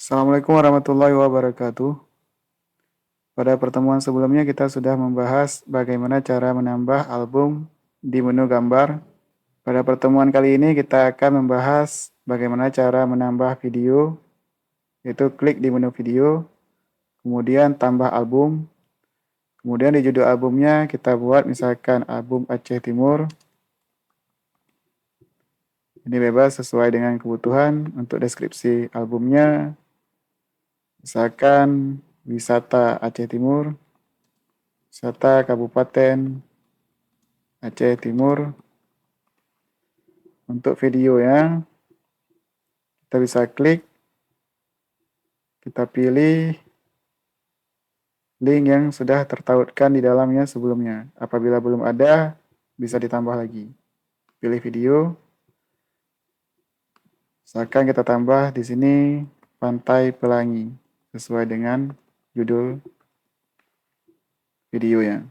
Assalamualaikum warahmatullahi wabarakatuh. Pada pertemuan sebelumnya kita sudah membahas bagaimana cara menambah album di menu gambar. Pada pertemuan kali ini kita akan membahas bagaimana cara menambah video, yaitu klik di menu video, kemudian tambah album, kemudian di judul albumnya kita buat misalkan album Aceh Timur. Ini bebas sesuai dengan kebutuhan. Untuk deskripsi albumnya, misalkan wisata Aceh Timur, wisata Kabupaten Aceh Timur. Untuk video ya, kita bisa klik, kita pilih link yang sudah tertautkan di dalamnya sebelumnya. Apabila belum ada, bisa ditambah lagi. Pilih video, misalkan kita tambah di sini Pantai Pelangi sesuai dengan judul videonya.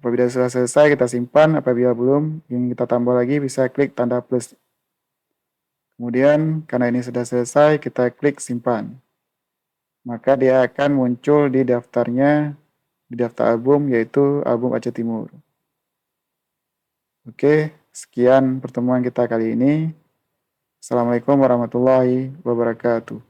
Apabila sudah selesai, kita simpan. Apabila belum, ingin kita tambah lagi, bisa klik tanda plus. Kemudian, karena ini sudah selesai, kita klik simpan. Maka dia akan muncul di daftarnya, di daftar album, yaitu album Aceh Timur. Oke, sekian pertemuan kita kali ini. Assalamualaikum warahmatullahi wabarakatuh.